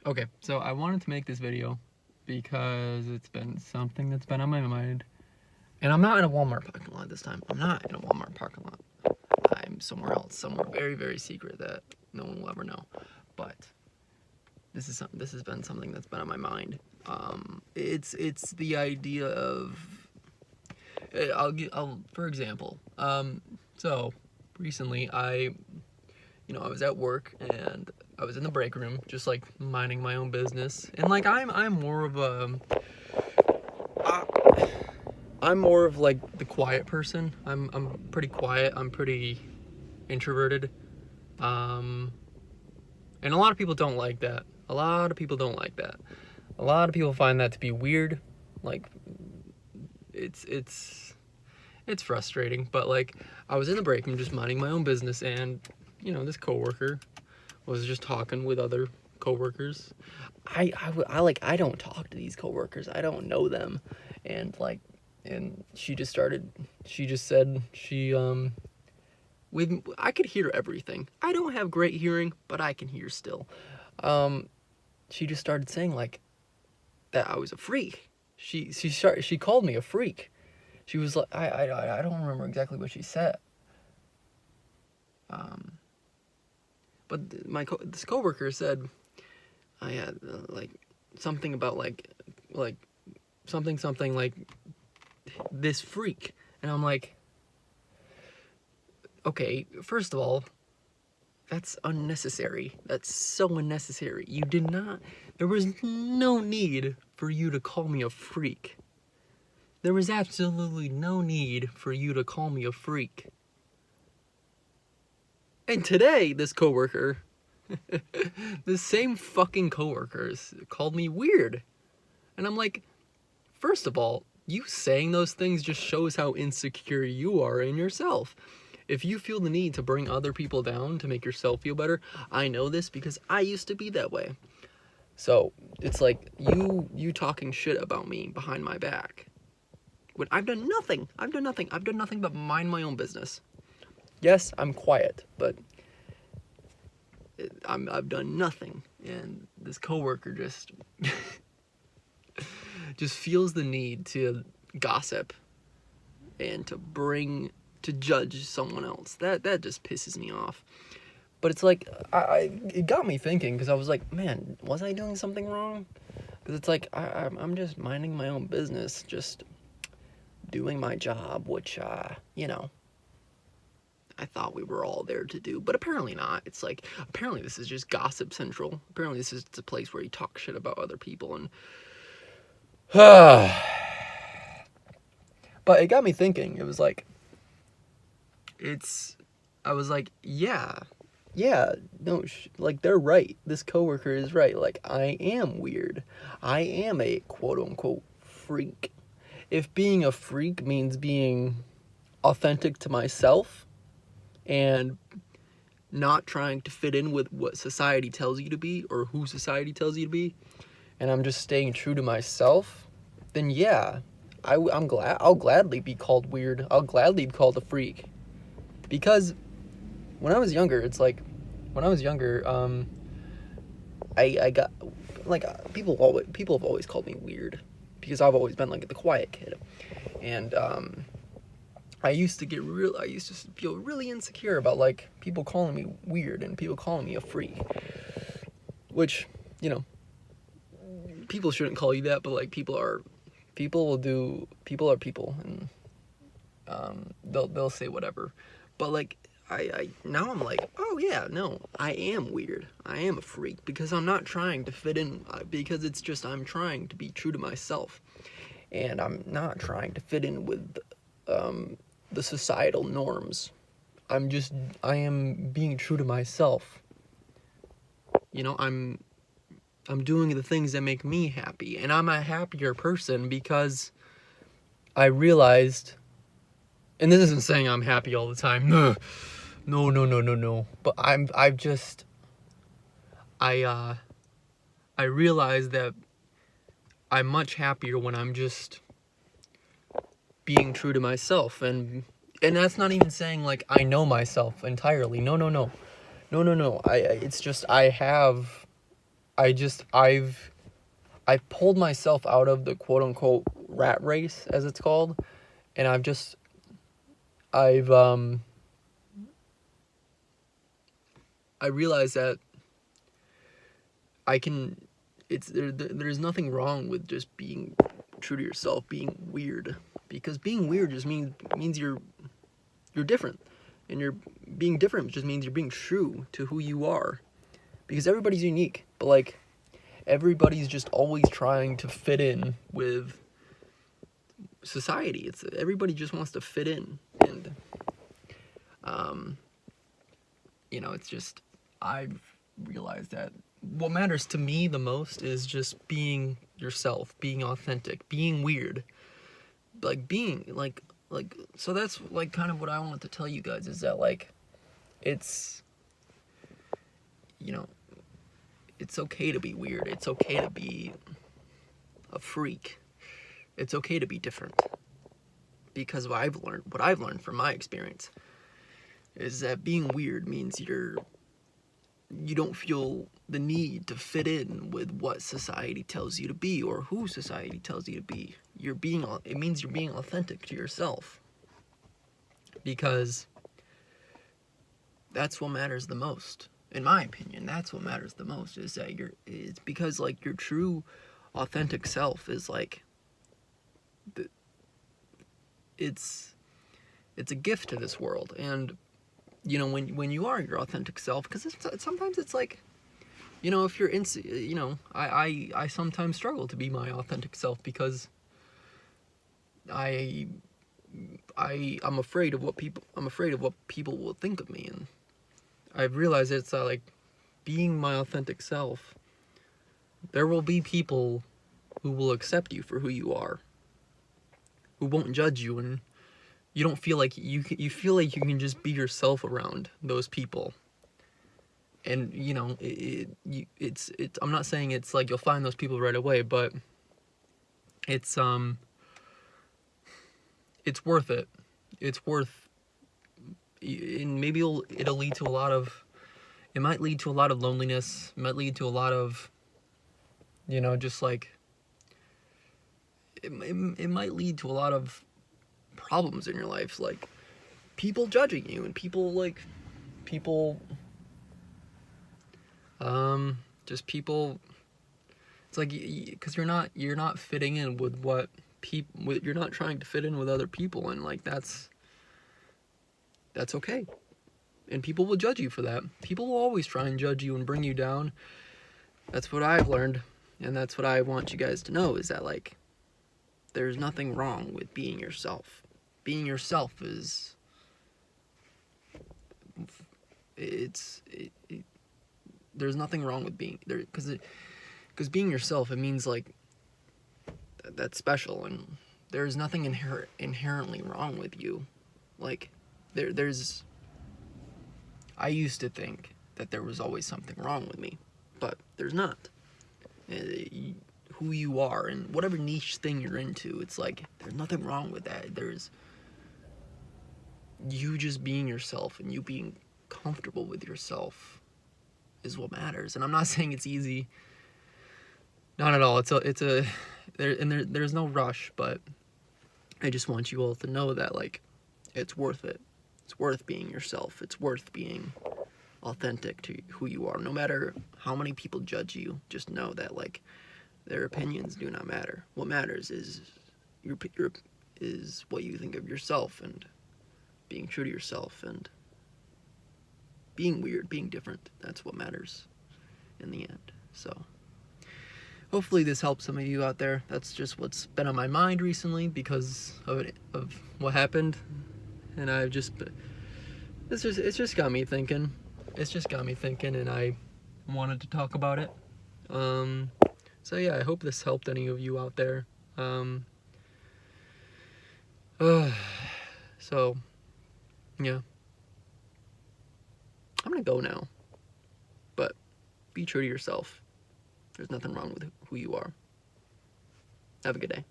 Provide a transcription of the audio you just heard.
Okay, so I wanted to make this video because it's been something that's been on my mind. And I'm not in a Walmart parking lot this time. I'm not in a Walmart parking lot. I'm somewhere else, somewhere very, very secret that no one will ever know. But this has been something that's been on my mind. It's the idea of for example, so recently I was at work and I was in the break room, just like minding my own business. And like I'm more of a I'm more of like the quiet person. I'm pretty quiet. I'm pretty introverted. And a lot of people don't like that. A lot of people don't like that. A lot of people find that to be weird. Like it's frustrating, but like I was in the break room just minding my own business, and this coworker was just talking with other coworkers. I don't talk to these coworkers. I don't know them. And like she just said with I could hear everything. I don't have great hearing, but I can hear still. She just started saying like that I was a freak. She called me a freak. She was like, I don't remember exactly what she said. But this coworker said I had like something about like something like this freak. And I'm like, okay, first of all, that's unnecessary. That's so unnecessary. There was no need for you to call me a freak. There was absolutely no need for you to call me a freak. And today, this coworker, the same fucking coworkers called me weird. And I'm like, first of all, you saying those things just shows how insecure you are in yourself. If you feel the need to bring other people down to make yourself feel better, I know this because I used to be that way. So it's like you talking shit about me behind my back. When I've done nothing. I've done nothing but mind my own business. Yes, I'm quiet, but I've done nothing. And this coworker just feels the need to gossip and to judge someone else. That just pisses me off. But it's like it got me thinking, because I was like, man, was I doing something wrong? Because it's like I'm just minding my own business, just doing my job, which I thought we were all there to do, but apparently not. It's like, apparently this is just gossip central. Apparently this is a place where you talk shit about other people. And but it got me thinking. It was like, I was like, yeah, no, like they're right. This coworker is right. Like, I am weird. I am a quote unquote freak. If being a freak means being authentic to myself and not trying to fit in with what society tells you to be or who society tells you to be, and I'm just staying true to myself, then yeah, I'll gladly be called weird. I'll gladly be called a freak. Because when I was younger, it's like, I got, like, people have always called me weird because I've always been like the quiet kid. And I used to feel really insecure about like people calling me weird and people calling me a freak. Which, people shouldn't call you that, but like people are people, and they'll say whatever. But like I now I'm like, oh yeah, no, I am weird. I am a freak because I'm not trying to fit in, because it's just I'm trying to be true to myself. And I'm not trying to fit in with the societal norms. I am being true to myself. I'm doing the things that make me happy, and I'm a happier person because I realized, and this isn't saying I'm happy all the time. No. But I realized that I'm much happier when I'm just being true to myself, and that's not even saying like I know myself entirely. No. It's just I pulled myself out of the quote unquote rat race, as it's called, and I've I realized that I can there's nothing wrong with just being true to yourself, being weird, because being weird just means you're different, and you're being different just means you're being true to who you are, because everybody's unique, but like everybody's just always trying to fit in with society. It's everybody just wants to fit in, and it's just I've realized that what matters to me the most is just being yourself, being authentic, being weird, like being like so that's like kind of what I wanted to tell you guys, is that like it's it's okay to be weird. It's okay to be a freak. It's okay to be different. Because what I've learned from my experience is that being weird means you don't feel the need to fit in with what society tells you to be or who society tells you to be. It means you're being authentic to yourself. Because that's what matters the most. In my opinion, that's what matters the most, is that it's because like your true authentic self is like it's a gift to this world. And when you are your authentic self, because sometimes it's like, if you're I sometimes struggle to be my authentic self, because I'm afraid of what people will think of me. And I've realized it's like being my authentic self, there will be people who will accept you for who you are, who won't judge you, and you don't feel like you feel like you can just be yourself around those people. And it's I'm not saying it's like you'll find those people right away, but it's worth it. It's worth, and maybe it'll lead to a lot of, it might lead to a lot of loneliness. It might lead to a lot of, just like it might lead to a lot of problems in your life, like people judging you, and just people, it's like, because you're not fitting in with what people, you're not trying to fit in with other people, and like that's okay. And people will judge you for that. People will always try and judge you and bring you down. That's what I've learned, and that's what I want you guys to know, is that like there's nothing wrong with being yourself. Being yourself is there's nothing wrong with being there, because being yourself, it means like that's special, and there's nothing inherently wrong with you. Like there's I used to think that there was always something wrong with me, but there's not. Who you are and whatever niche thing you're into, it's like there's nothing wrong with that. There's you just being yourself, and you being comfortable with yourself is what matters. And I'm not saying it's easy, not at all. There's no rush, but I just want you all to know that like it's worth it. It's worth being yourself. It's worth being authentic to who you are. No matter how many people judge you, just know that like their opinions do not matter. What matters is is what you think of yourself, and being true to yourself, and being weird, being different. That's what matters in the end. So hopefully this helps some of you out there. That's just what's been on my mind recently because of what happened, and it's just got me thinking. It's just got me thinking, and I wanted to talk about it. So yeah, I hope this helped any of you out there. So yeah, I'm gonna go now, but be true to yourself. There's nothing wrong with who you are. Have a good day.